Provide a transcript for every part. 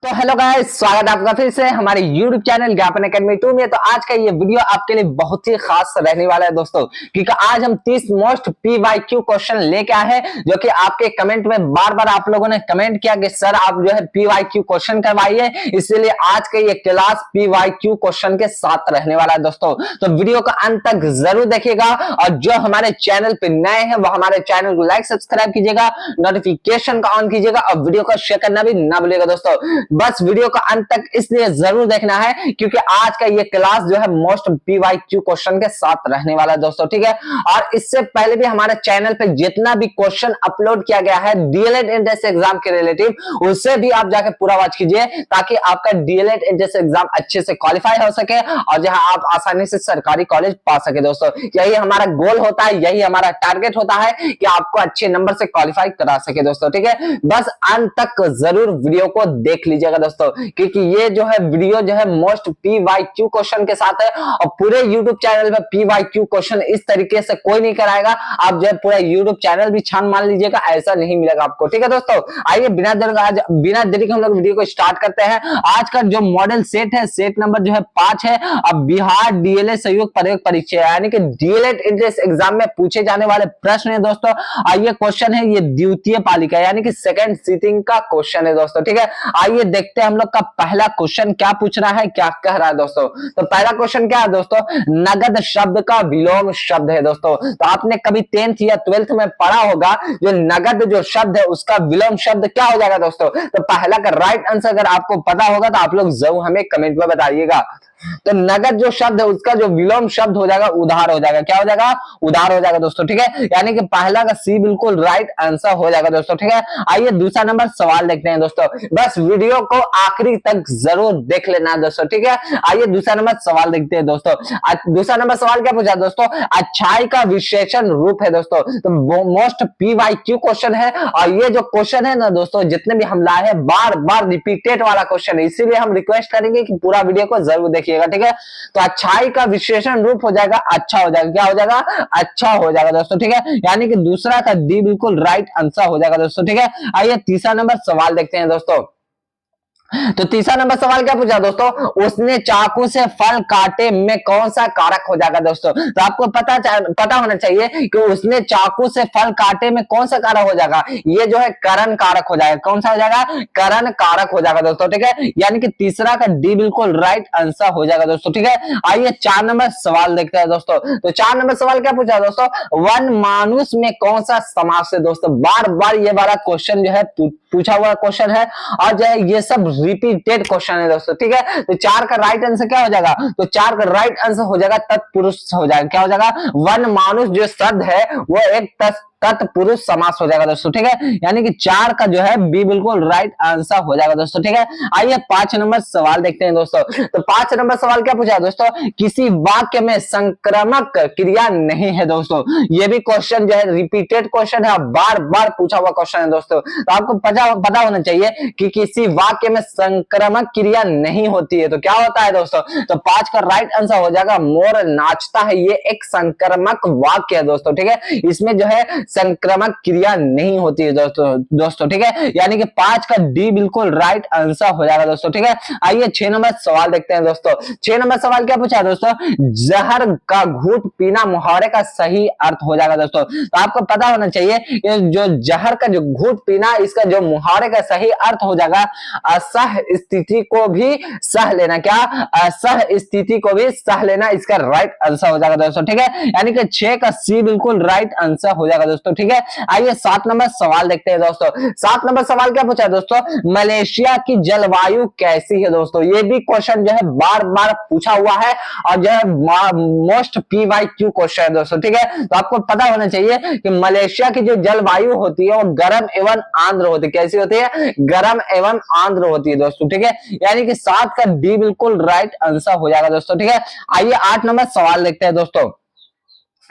तो hello guys, स्वागत है आपका फिर से हमारे YouTube चैनल ज्ञापन एकेडमी 2 में। तो आज का ये वीडियो आपके लिए बहुत ही खास रहने वाला है दोस्तों, क्योंकि आज हम 30 मोस्ट PYQ क्वेश्चन लेके आए हैं, जो कि आपके कमेंट में बार बार आप लोगों ने कमेंट किया कि सर आप जो है PYQ क्वेश्चन करवाइए, इसलिए आज का ये क्लास PYQ क्वेश्चन के साथ रहने वाला है दोस्तों। तो वीडियो को अंत तक जरूर देखिएगा, और जो हमारे चैनल पे नए हैं वो हमारे चैनल को लाइक सब्सक्राइब कीजिएगा, नोटिफिकेशन का ऑन कीजिएगा और वीडियो को शेयर करना भी ना भूलिएगा दोस्तों। बस वीडियो को अंत तक इसलिए जरूर देखना है क्योंकि आज का ये क्लास जो है मोस्ट PYQ क्वेश्चन के साथ रहने वाला है दोस्तों, ठीक है। और इससे पहले भी हमारे चैनल पे जितना भी क्वेश्चन अपलोड किया गया है डीएलएड एंट्रेंस एग्जाम के रिलेटिव, उससे भी आप जाके पूरा वॉच कीजिए, ताकि आपका डीएलएड एंट्रेंस एग्जाम अच्छे से क्वालिफाई हो सके और जहां आप आसानी से सरकारी कॉलेज पा सके दोस्तों। यही हमारा गोल होता है, यही हमारा टारगेट होता है कि आपको अच्छे नंबर से क्वालिफाई करा सके दोस्तों, ठीक है। बस अंत तक जरूर वीडियो को देख लीजिएगा दोस्तों, क्योंकि ये जो है वीडियो जो है मोस्ट PYQ क्वेश्चन के साथ है, और पूरे YouTube चैनल पे PYQ क्वेश्चन इस तरीके से कोई नहीं कराएगा। आप जो है पूरा YouTube चैनल भी छान मान लीजिएगा, ऐसा नहीं मिलेगा आपको, ठीक है दोस्तों। आइए बिना देरी के हम लोग वीडियो को स्टार्ट करते हैं। आज का जो मॉडल सेट है, सेट नंबर जो है 5 है। अब बिहार DLA संयुक्त प्रवेश परीक्षा यानी कि डीएलएड एंट्रेंस एग्जाम में पूछे जाने वाले प्रश्न है दोस्तों। आइए क्वेश्चन है ये द्वितीय पालिका यानी कि सेकंड सीटिंग का क्वेश्चन है दोस्तों, ठीक है। आइए देखते हैं हम लोग का पहला क्वेश्चन क्या पूछ रहा है, क्या कह रहा है दोस्तों। तो पहला क्वेश्चन क्या है दोस्तों, नगद शब्द का विलोम शब्द है दोस्तों। तो आपने कभी 10th या 12th में पढ़ा होगा, जो नगद जो शब्द है उसका विलोम शब्द क्या हो जाएगा दोस्तों। तो पहला का राइट आंसर अगर आपको पता होगा तो आप लोग जरूर हमें कमेंट में बताइएगा। तो नगद जो शब्द है उसका जो विलोम शब्द हो जाएगा उधार हो जाएगा। क्या हो जाएगा, उधार हो जाएगा दोस्तों, ठीक है। यानी कि पहला का सी बिल्कुल राइट आंसर हो जाएगा दोस्तों, ठीक है। आइए दूसरा नंबर सवाल देखते हैं दोस्तों, बस वीडियो को आखिरी तक जरूर देख लेना है दोस्तों, ठीक है। आइए दूसरा नंबर सवाल देखते हैं दोस्तों। दूसरा नंबर सवाल क्या पूछा दोस्तों, अच्छाई का विशेषण रूप है दोस्तों। तो मोस्ट PYQ क्वेश्चन है, और ये जो क्वेश्चन है ना दोस्तों, जितने भी हम लाए हैं बार बार रिपीटेड वाला क्वेश्चन है, इसीलिए हम रिक्वेस्ट करेंगे कि पूरा वीडियो को जरूर देखिएगा, ठीक है। तो अच्छाई का विशेषण रूप हो जाएगा अच्छा हो जाएगा। क्या हो जाएगा, अच्छा हो जाएगा दोस्तों, ठीक है। यानी कि दूसरा का डी बिल्कुल राइट आंसर हो जाएगा दोस्तों, ठीक है। आइए तीसरा नंबर सवाल देखते हैं दोस्तों। तो तीसरा नंबर सवाल क्या पूछा दोस्तों, उसने चाकू से फल काटे में कौन सा कारक हो जाएगा दोस्तों। तो आपको पता होना चाहिए कि उसने चाकू से फल काटे में कौन सा कारक हो जाएगा, ये जो है करण कारक हो जाएगा। कौन सा हो जाएगा, करण कारक हो जाएगा दोस्तों, ठीक है। यानी कि तीसरा का डी बिल्कुल राइट आंसर हो जाएगा दोस्तों, ठीक है। आइए 4 नंबर सवाल देखते हैं दोस्तों। तो 4 नंबर सवाल क्या पूछा दोस्तों, वन मानुष में कौन सा समास है दोस्तों। बार बार ये वाला क्वेश्चन जो है पूछा हुआ क्वेश्चन है, और जो है ये सब रिपीटेड क्वेश्चन है दोस्तों, ठीक है। तो 4 का राइट आंसर क्या हो जाएगा, तो 4 का राइट आंसर हो जाएगा तत्पुरुष हो जाएगा। क्या हो जाएगा, वन मानुष जो शब्द है वो एक तत्पुरुष समास हो जाएगा दोस्तों, ठीक है। यानी कि 4 का जो है बी बिल्कुल राइट आंसर हो जाएगा दोस्तों, ठीक है। आइए 5 नंबर सवाल देखते हैं दोस्तों। तो 5 नंबर सवाल क्या पूछा है दोस्तों, किसी वाक्य में संक्रामक क्रिया नहीं है दोस्तों। ये भी क्वेश्चन जो है रिपीटेड क्वेश्चन है, बार बार पूछा हुआ क्वेश्चन है दोस्तों। तो आपको पता होना चाहिए कि किसी वाक्य में संक्रामक क्रिया नहीं होती है, तो क्या होता है दोस्तों। तो 5 का राइट आंसर हो जाएगा मोर नाचता है। ये एक संक्रामक वाक्य है दोस्तों, ठीक है। इसमें जो है संक्रामक क्रिया नहीं होती है दोस्तों, ठीक है। यानी कि 5 का डी बिल्कुल राइट आंसर हो जाएगा दोस्तों, ठीक है। आइए 6 नंबर सवाल देखते हैं दोस्तों। 6 नंबर सवाल क्या पूछा है दोस्तों, जहर का घूंट पीना मुहावरे का सही अर्थ हो जाएगा दोस्तों। तो आपको पता होना चाहिए कि जो जहर का जो घूंट पीना, इसका जो मुहावरे का सही अर्थ हो जाएगा असह स्थिति को भी सह लेना। क्या, असह स्थिति को भी सह लेना, इसका राइट आंसर हो जाएगा दोस्तों, ठीक है। यानी कि 6 का सी बिल्कुल राइट आंसर हो जाएगा दोस्तों, ठीक है। आइए 7 नंबर सवाल देखते हैं दोस्तों। 7 नंबर सवाल क्या पूछा है दोस्तों, मलेशिया की जलवायु कैसी है दोस्तों। ये भी क्वेश्चन जो है बार बार पूछा हुआ है, और जो है मोस्ट PYQ क्वेश्चन है दोस्तों, ठीक है। तो आपको पता होना चाहिए कि मलेशिया की जो जलवायु होती है वो गर्म एवं आर्द्र होती है। कैसी होती है, गर्म एवं आर्द्र होती है दोस्तों, ठीक है। यानी कि 7 का डी बिल्कुल राइट आंसर हो जाएगा दोस्तों, ठीक है। आइए 8 नंबर सवाल देखते हैं दोस्तों।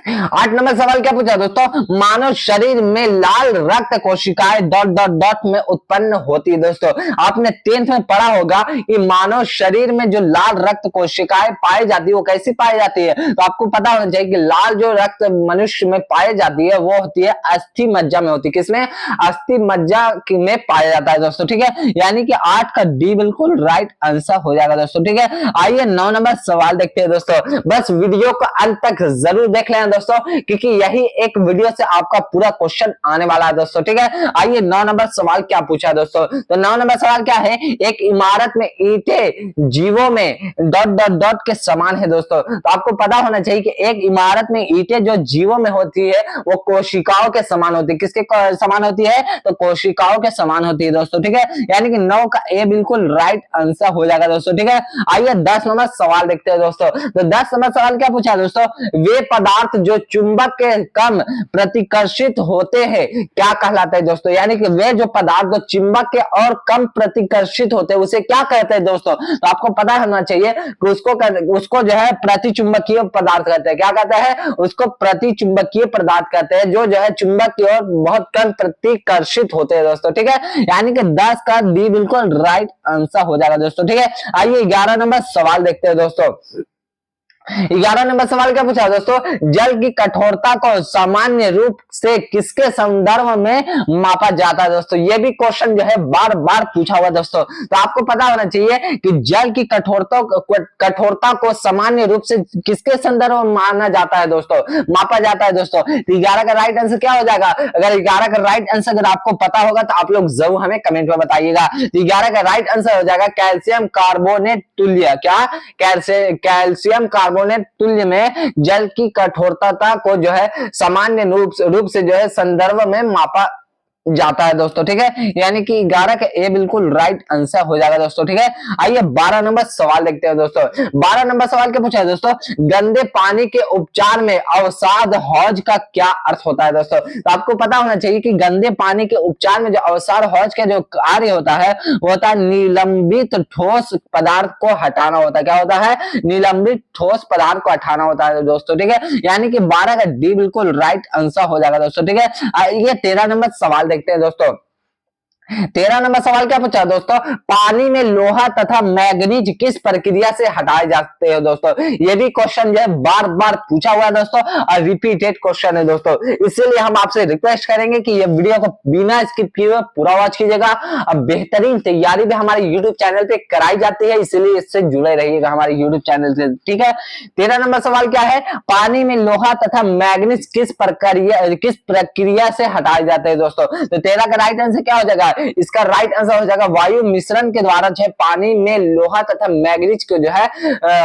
8 नंबर सवाल क्या पूछा दोस्तों, मानव शरीर में लाल रक्त कोशिकाएं डॉट डॉट डॉट में उत्पन्न होती है। दोस्तों आपने 10th में पढ़ा होगा कि मानव शरीर में जो लाल रक्त कोशिकाएं पाई जाती है वो कैसी पाई जाती है, तो आपको पता होना चाहिए कि लाल जो रक्त मनुष्य में पाई जाती है वो होती है अस्थि मज्जा में होती है। किसमें? अस्थि मज्जा में पाया जाता है दोस्तों। ठीक है, यानी कि 8 का डी बिल्कुल राइट आंसर हो जाएगा दोस्तों। ठीक है, आइए 9 नंबर सवाल देखते हैं दोस्तों। बस वीडियो को अंत तक जरूर देख लेना दोस्तों, क्योंकि यही एक वीडियो से आपका पूरा क्वेश्चन आने वाला है दोस्तों। ठीक है, आइए 9 नंबर सवाल क्या पूछा है दोस्तों। तो 9 नंबर सवाल क्या है, एक इमारत में ईंटें जीवों में डॉट डॉट डॉट के समान है दोस्तों। तो आपको पता होना चाहिए कि एक इमारत में ईंटें जो जीवों में होती है वो कोशिकाओं के समान होती है। किसके समान होती है? तो कोशिकाओं के समान होती है दोस्तों। ठीक है, यानी कि 9 का ए बिल्कुल राइट आंसर हो जाएगा दोस्तों। ठीक है, आइए 10 नंबर सवाल देखते हैं दोस्तों। तो 10 नंबर सवाल क्या पूछा है दोस्तों, वे पदार्थ जो चुंबक के कम प्रतिकर्षित होते हैं क्या कहलाते हैं दोस्तों। यानी कि वे जो पदार्थ जो चुंबक के और कम प्रतिकर्षित होते हैं उसे क्या कहते हैं दोस्तों। तो आपको पता होना चाहिए कि उसको जो है प्रतिचुंबकीय पदार्थ कहते हैं। क्या कहते हैं? उसको प्रतिचुंबकीय पदार्थ कहते हैं, जो है चुंबक की ओर बहुत कम प्रतिकर्षित होते हैं दोस्तों। ठीक है, यानी कि 10 का डी बिल्कुल राइट आंसर हो जाएगा दोस्तों। ठीक है, आइए 11 नंबर सवाल देखते हैं दोस्तों। 11 नंबर सवाल क्या पूछा दोस्तों, जल की कठोरता को सामान्य रूप से किसके संदर्भ में मापा जाता है दोस्तों। ये भी क्वेश्चन जो है बार बार पूछा हुआ दोस्तों। तो आपको पता होना चाहिए कि जल की कठोरता को सामान्य रूप से किसके संदर्भ में माना जाता है दोस्तों, मापा जाता है दोस्तों। तो 11 का राइट आंसर क्या हो जाएगा? अगर 11 का राइट आंसर अगर आपको पता होगा तो आप लोग जरूर हमें कमेंट में बताइएगा। तो 11 का राइट आंसर हो जाएगा कैल्शियम कार्बोनेट तुल्य। क्या? कैल्शियम कार्बोनेट तुल्य में जल की कठोरता को जो है सामान्य रूप से जो है संदर्भ में मापा जाता है दोस्तों। ठीक है, यानी कि 11 का ए बिल्कुल राइट आंसर हो जाएगा दोस्तों। ठीक है, आइए 12 नंबर सवाल देखते हैं दोस्तों। 12 नंबर सवाल क्या पूछा है दोस्तों, गंदे पानी के उपचार में अवसाद हौज का क्या अर्थ होता है दोस्तों। तो आपको पता होना चाहिए कि गंदे पानी के उपचार में जो अवसाद हौज का जो कार्य होता है वो होता है निलंबित ठोस पदार्थ को हटाना होता है। क्या होता है? निलंबित ठोस पदार्थ को हटाना होता है दोस्तों। ठीक है, यानी कि 12 का डी बिल्कुल राइट आंसर हो जाएगा दोस्तों। ठीक है, आइए 13 नंबर सवाल देखते हैं दोस्तों। 13 नंबर सवाल क्या पूछा दोस्तों, पानी में लोहा तथा मैग्नीज किस प्रक्रिया से हटाए जाते हैं दोस्तों। ये भी क्वेश्चन जो है बार बार पूछा हुआ है दोस्तों और रिपीटेड क्वेश्चन है दोस्तों। इसीलिए हम आपसे रिक्वेस्ट करेंगे कि ये वीडियो को बिना स्किप किए हुए पूरा वॉच कीजिएगा। अब बेहतरीन तैयारी भी हमारे यूट्यूब चैनल पे कराई जाती है, इसीलिए इससे जुड़े रहिएगा हमारे यूट्यूब चैनल से। ठीक है, 13 नंबर सवाल क्या है, पानी में लोहा तथा मैग्नीज किस प्रक्रिया से हटाए जाते हैं दोस्तों। तो 13 का राइट आंसर क्या हो जाएगा, इसका राइट आंसर हो जाएगा वायु मिश्रण के द्वारा जो है पानी में लोहा तथा मैग्नीज को जो है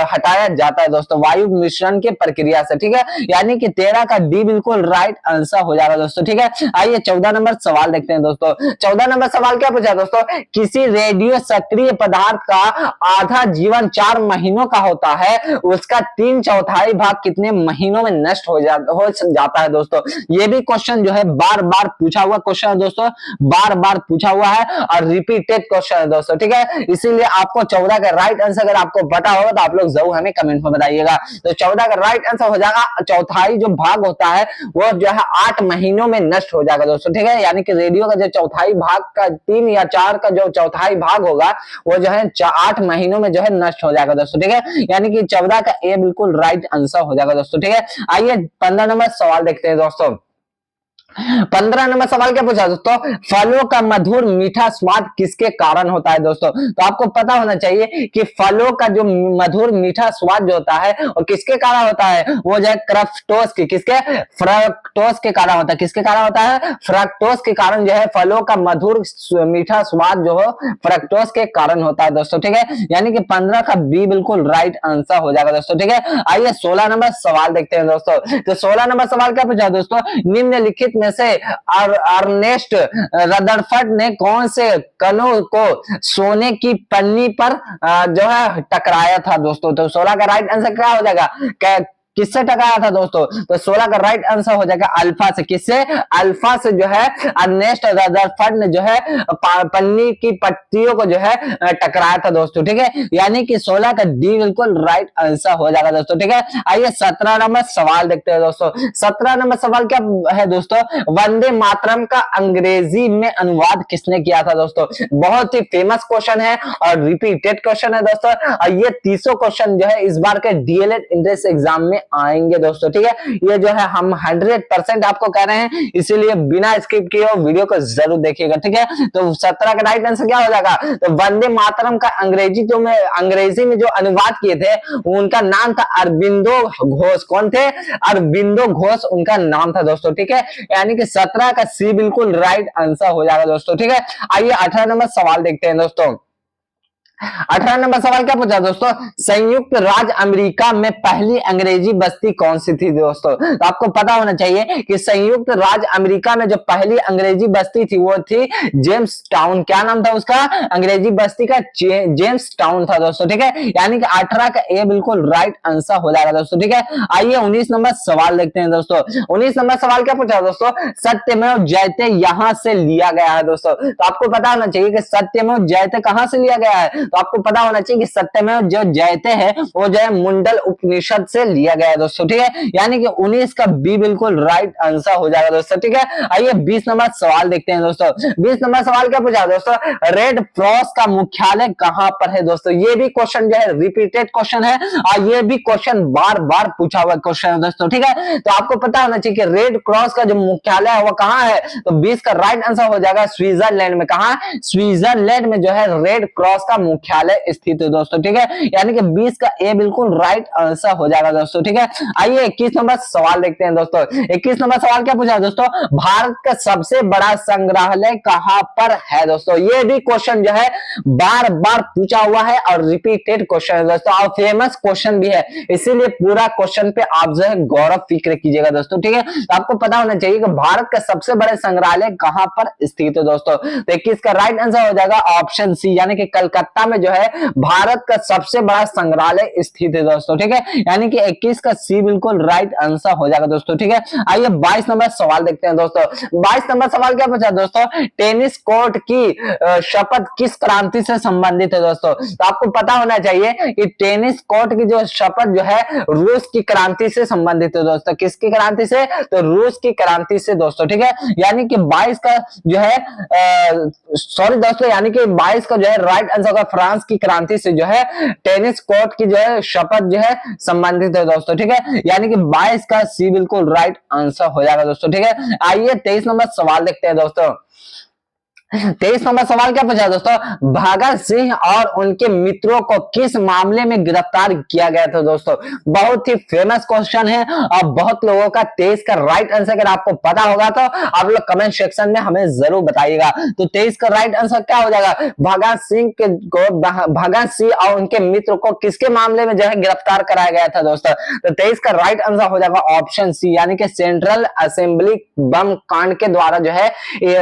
हटाया जाता है दोस्तों, वायु मिश्रण के प्रक्रिया से। ठीक है, यानी कि 13 का डी बिल्कुल राइट आंसर हो जाएगा दोस्तों। ठीक है, आइए 14 नंबर सवाल देखते हैं दोस्तों। 14 नंबर सवाल क्या पूछा दोस्तों, किसी रेडियो सक्रिय पदार्थ का आधा जीवन 4 महीनों का होता है, उसका 3/4 भाग कितने महीनों में नष्ट हो जाता है दोस्तों। ये भी क्वेश्चन जो है बार बार पूछा हुआ क्वेश्चन है दोस्तों, बार बार पूछा हुआ है और रिपीटेड क्वेश्चन है दोस्तों। ठीक है, इसीलिए आपको 14 का राइट आंसर अगर आपको पता होगा तो आप लोग जरूर हमें कमेंट में बताइएगा। तो 14 का राइट आंसर हो जाएगा चौथाई जो भाग होता है वो जो है 8 महीनों में नष्ट हो जाएगा दोस्तों। ठीक है, यानी कि रेडियो का जो चौथाई भाग का 3 या 4 का जो चौथाई भाग होगा वो जो है 8 महीनों में जो है नष्ट हो जाएगा दोस्तों। ठीक है, यानी कि 14 का ए बिल्कुल राइट आंसर हो जाएगा दोस्तों। ठीक है, आइए 15 नंबर सवाल देखते हैं दोस्तों। 15 नंबर सवाल क्या पूछा दोस्तों, फलों का मधुर मीठा स्वाद किसके कारण होता है दोस्तों। तो आपको पता होना चाहिए कि फलों का जो मधुर मीठा स्वाद जो होता है और किसके कारण होता है, वो जो है फ्रक्टोज की फ्रक्टोज के कारण होता है। किसके कारण होता है? फ्रक्टोज के कारण जो है फलों का मधुर मीठा स्वाद जो हो फ्रक्टोज के कारण होता है दोस्तों। ठीक है, यानी कि 15 का बी बिल्कुल राइट आंसर हो जाएगा दोस्तों। ठीक है, आइए 16 नंबर सवाल देखते हैं दोस्तों। तो 16 नंबर सवाल क्या पूछा दोस्तों, निम्नलिखित में से अर्नेस्ट रदरफर्ड ने कौन से कणों को सोने की पन्नी पर जो है टकराया था दोस्तों। तो 16 का राइट आंसर क्या हो जाएगा, किससे टकराया था दोस्तों? तो 16 का राइट आंसर हो जाएगा अल्फा से। किससे? अल्फा से जो है अर्नेस्ट रदरफोर्ड ने जो है पन्नी की पट्टियों को जो है टकराया था दोस्तों, ठीक है। यानी कि 16 का डी बिल्कुल राइट आंसर हो जाएगा दोस्तों, ठीक है। आइए 17 नंबर सवाल देखते हैं दोस्तों। 17 नंबर सवाल क्या है दोस्तों? वंदे मातरम का अंग्रेजी में अनुवाद किसने किया था दोस्तों? बहुत ही फेमस क्वेश्चन है और रिपीटेड क्वेश्चन है दोस्तों, और ये 300 क्वेश्चन जो है इस बार के डीएलएड एंट्रेंस एग्जाम में आएंगे दोस्तों, ठीक है। ये जो है हम 100% आपको कह रहे हैं, इसीलिए बिना स्किप किए वीडियो को जरूर देखिएगा, ठीक है। तो 17 का राइट आंसर क्या हो जाएगा? तो वंदे मातरम का अंग्रेजी में जो अनुवाद किए थे उनका नाम था अरबिंदो घोष। कौन थे? अरबिंदो घोष उनका नाम था दोस्तों, ठीक है। यानी कि 17 का सी बिल्कुल राइट आंसर हो जाएगा दोस्तों, ठीक है। आइए 18 नंबर सवाल देखते हैं दोस्तों। 18 नंबर सवाल क्या पूछा दोस्तों? संयुक्त राज्य अमेरिका में पहली अंग्रेजी बस्ती कौन सी थी दोस्तों? तो आपको पता होना चाहिए कि संयुक्त राज्य अमेरिका में जो पहली अंग्रेजी बस्ती थी वो थी जेम्स टाउन। क्या नाम था उसका? अंग्रेजी बस्ती का जेम्स टाउन था दोस्तों, ठीक है। यानी कि 18 का ए बिल्कुल राइट आंसर हो जाएगा दोस्तों, ठीक है। आइए 19 नंबर सवाल देखते हैं दोस्तों। 19 नंबर सवाल क्या पूछा दोस्तों? सत्यमेव जयते यहां से लिया गया है दोस्तों। तो आपको पता होना चाहिए कि सत्यमेव जयते कहां से लिया गया है। तो आपको पता होना चाहिए कि सत्यमेव जो जयते हैं वो जो है मुंडल उपनिषद से लिया गया है दोस्तों, ठीक है। यानी कि 19 का बी बिल्कुल राइट आंसर हो जाएगा दोस्तों, ठीक है। आइए 20 नंबर सवाल देखते हैं दोस्तों। 20 नंबर सवाल क्या पूछा दोस्तों? रेड क्रॉस का मुख्यालय कहां पर है दोस्तों? ये भी क्वेश्चन जो है रिपीटेड क्वेश्चन है और ये भी क्वेश्चन बार बार पूछा हुआ क्वेश्चन है दोस्तों, ठीक है। तो आपको पता होना चाहिए कि रेड क्रॉस का जो मुख्यालय है वो कहां है। तो 20 का राइट आंसर हो जाएगा स्विट्जरलैंड में। कहां? स्विट्जरलैंड में जो है रेड क्रॉस का मुख्यालय स्थित है दोस्तों, ठीक है। यानी कि 20 का ए बिल्कुल राइट आंसर हो जाएगा दोस्तों, ठीक है। आइए 21 नंबर सवाल देखते हैं दोस्तों। 21 नंबर सवाल क्या पूछा दोस्तों? भारत का सबसे बड़ा संग्रहालय कहां पर है दोस्तों? ये भी क्वेश्चन जो है बार बार पूछा हुआ है और रिपीटेड क्वेश्चन है दोस्तों, और फेमस क्वेश्चन भी है, इसीलिए पूरा क्वेश्चन पे आप जो है गौरव फिक्र कीजिएगा दोस्तों, ठीक है। तो आपको पता होना चाहिए कि भारत का सबसे बड़ा संग्रहालय कहां पर स्थित है दोस्तों। तो 21 का राइट आंसर हो जाएगा ऑप्शन सी, यानी कि कलकत्ता में जो है भारत का सबसे बड़ा संग्रहालय स्थित है दोस्तों, ठीक है। यानी कि 21 का सी बिल्कुल राइट आंसर हो जाएगा दोस्तों, ठीक है। आइए 22 नंबर सवाल देखते हैं दोस्तों। 22 नंबर सवाल क्या पूछा दोस्तों? टेनिस कोर्ट की शपथ किस क्रांति से संबंधित है दोस्तों? तो आपको पता होना चाहिए कि टेनिस कोर्ट की जो शपथ जो है रूस की क्रांति से संबंधित है दोस्तों। किसकी क्रांति से? तो रूस की क्रांति से दोस्तों, ठीक है। यानी कि 22 का जो है सॉरी दोस्तों, यानी कि 22 का जो है राइट आंसर होगा फ्रांस की क्रांति से जो है टेनिस कोर्ट की जो है शपथ जो है संबंधित है दोस्तों, ठीक है। यानी कि 22 का सी बिल्कुल राइट आंसर हो जाएगा दोस्तों, ठीक है। आइए 23 नंबर सवाल देखते हैं दोस्तों। 23 नंबर सवाल क्या पूछा दोस्तों? भगत सिंह और उनके मित्रों को किस मामले में गिरफ्तार किया गया था दोस्तों? बहुत ही फेमस क्वेश्चन है और बहुत लोगों का 23 का राइट आंसर अगर आपको पता होगा तो आप लोग कमेंट सेक्शन में हमें जरूर बताइएगा। तो 23 का राइट आंसर क्या हो जाएगा? भगत सिंह और उनके मित्र को किसके मामले में जो है गिरफ्तार कराया गया था दोस्तों? तो 23 का राइट आंसर हो जाएगा ऑप्शन सी, यानी कि सेंट्रल असेंबली बम कांड के द्वारा जो है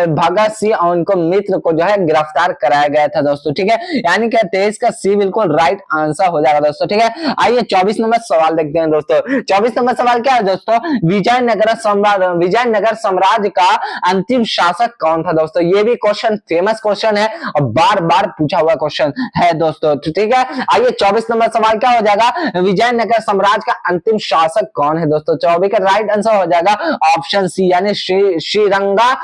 भगत सिंह और उनको मित्र को जो है गिरफ्तार कराया गया था दोस्तों, ठीक है। यानी कि 23 का सी बिल्कुल राइट आंसर हो जाएगा दोस्तों, ठीक है। आइए 24 नंबर सवाल देखते हैं दोस्तों। 24 नंबर सवाल क्या है दोस्तों? विजयनगर साम्राज्य का अंतिम शासक कौन था दोस्तों? ये भी क्वेश्चन फेमस क्वेश्चन है और बार बार पूछा हुआ क्वेश्चन है दोस्तों, ठीक है। आइए 24 नंबर सवाल क्या हो जाएगा? विजयनगर साम्राज्य का अंतिम शासक कौन है दोस्तों? 24 का राइट आंसर हो जाएगा ऑप्शन सी, यानी श्रीरंगा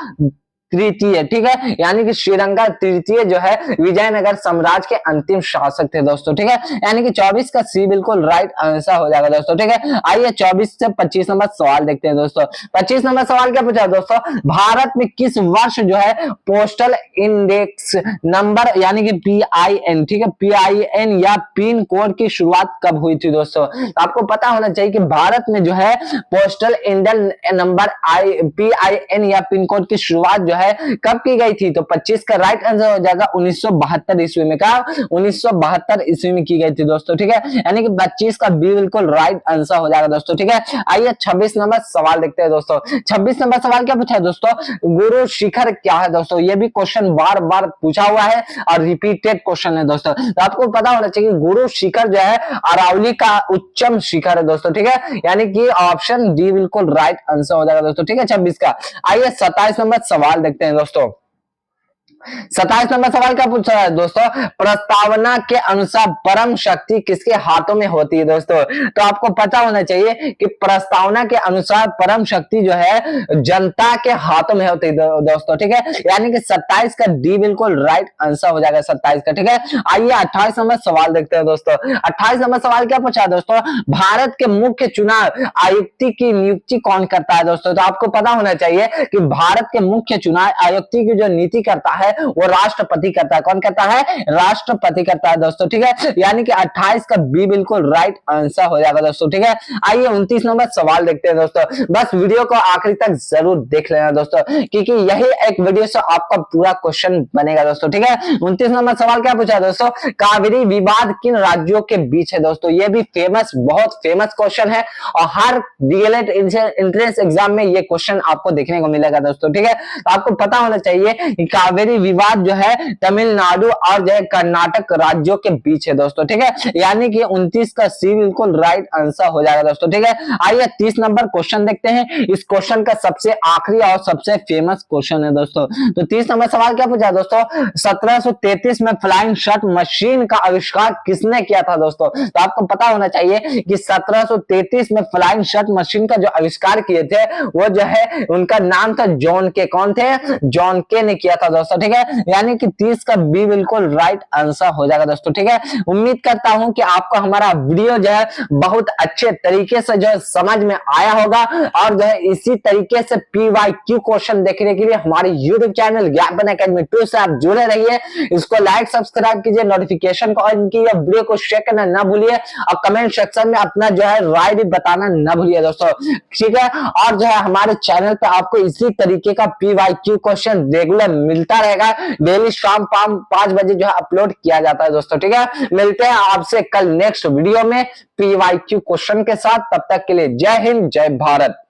तृतीय, ठीक है। यानी कि श्रीरंगा तृतीय जो है विजयनगर साम्राज्य के अंतिम शासक थे दोस्तों, ठीक है। यानी कि 24 का सी बिल्कुल राइट आंसर हो जाएगा दोस्तों, ठीक है। आइए 24 से 25 नंबर सवाल देखते हैं दोस्तों। 25 नंबर सवाल क्या पूछा दोस्तों? भारत में किस वर्ष जो है पोस्टल इंडेक्स नंबर यानी कि PIN, ठीक है, PIN या पिन कोड की शुरुआत कब हुई थी दोस्तों? तो आपको पता होना चाहिए कि भारत में जो है पोस्टल इंडेक्स नंबर PIN या पिन कोड की शुरुआत जो है है कब की गई थी, तो 25 का राइट आंसर हो जाएगा 1972 ईस्वी में। क्या 1972 ईस्वी में की गई थी दोस्तों, ठीक है, यानी कि 25 का बी बिल्कुल राइट आंसर हो जाएगा दोस्तों, ठीक है। आइए 26 नंबर सवाल देखते हैं दोस्तों। 26 नंबर सवाल क्या पूछा है दोस्तों, गुरु शिखर क्या है दोस्तों, ये भी क्वेश्चन बार बार पूछा हुआ है और रिपीटेड क्वेश्चन है दोस्तों। तो आपको पता होना चाहिए गुरु शिखर जो है अरावली का उच्चम शिखर है दोस्तों, ठीक है, यानी कि ऑप्शन डी बिल्कुल राइट आंसर हो जाएगा दोस्तों, ठीक है 26 का। आइए 27 नंबर सवाल देखते हैं दोस्तों। 27 नंबर सवाल क्या पूछा है दोस्तों, प्रस्तावना के अनुसार परम शक्ति किसके हाथों में होती है दोस्तों। तो आपको पता होना चाहिए कि प्रस्तावना के अनुसार परम शक्ति जो है जनता के हाथों में होती है दोस्तों, ठीक है, यानी कि 27 का डी बिल्कुल राइट आंसर हो जाएगा 27 का, ठीक है। आइए 28 नंबर सवाल देखते हैं दोस्तों। 28 नंबर सवाल क्या पूछा है दोस्तों, भारत के मुख्य चुनाव आयुक्त की नियुक्ति कौन करता है दोस्तों। तो आपको पता होना चाहिए कि भारत के मुख्य चुनाव आयुक्त की जो नीति करता है वो राष्ट्रपति करता है। कौन करता है, राष्ट्रपति करता है दोस्तों, ठीक है, यानी कि 28 का बी बिल्कुल राइट आंसर हो जाएगा दोस्तों, ठीक है। आइए 29 नंबर सवाल देखते हैं दोस्तों। बस वीडियो को आखिरी तक जरूर देख लेना दोस्तों, क्योंकि यही एक वीडियो से आपका पूरा क्वेश्चन बनेगा दोस्तों, ठीक है। 29 नंबर सवाल क्या पूछा है दोस्तों, कावेरी विवाद किन राज्यों के बीच है दोस्तों। ये भी फेमस, बहुत फेमस क्वेश्चन है और हर डीएलएड एंट्रेंस एग्जाम में ये क्वेश्चन आपको देखने को मिलेगा दोस्तों, ठीक है। तो आपको पता होना चाहिए कि कावेरी विवाद जो है तमिलनाडु और जो है कर्नाटक राज्यों के बीच है दोस्तों, ठीक है, यानी कि 29 का सी बिल्कुल राइट आंसर हो जाएगा दोस्तों, ठीक है। आइए 30 नंबर क्वेश्चन देखते हैं। इस क्वेश्चन का सबसे आखिरी और सबसे फेमस क्वेश्चन है दोस्तों। तो 30 नंबर सवाल क्या पूछा दोस्तों, 1733 में फ्लाइंग शर्ट मशीन का आविष्कार किसने किया था दोस्तों। तो आपको पता होना चाहिए कि 1733 में फ्लाइंग शर्ट मशीन का जो आविष्कार किए थे वो जो है उनका नाम था जॉन के। कौन थे, जॉन के ने किया था दोस्तों, ठीक है, यानी कि 30 का बी बिल्कुल राइट आंसर हो जाएगा दोस्तों, ठीक है। उम्मीद करता हूं कि आपको हमारा वीडियो जो है बहुत अच्छे तरीके से जो है समझ में आया होगा और जो है इसी तरीके से PYQ क्वेश्चन देखने के लिए हमारे YouTube चैनल ज्ञापन एकेडमी 2 से आप जुड़े रहिए। इसको लाइक सब्सक्राइब कीजिए, नोटिफिकेशन को ऑन कीजिए, वीडियो को शेयर करना ना भूलिए और कमेंट सेक्शन में अपना जो है राय भी बताना ना भूलिए दोस्तों, ठीक है। और जो है हमारे चैनल पे आपको इसी तरीके का PYQ क्वेश्चन रेगुलर मिलता रहेगा, डेली शाम 5 बजे जो है अपलोड किया जाता है दोस्तों, ठीक है। मिलते हैं आपसे कल नेक्स्ट वीडियो में PYQ क्वेश्चन के साथ, तब तक के लिए जय हिंद जय भारत।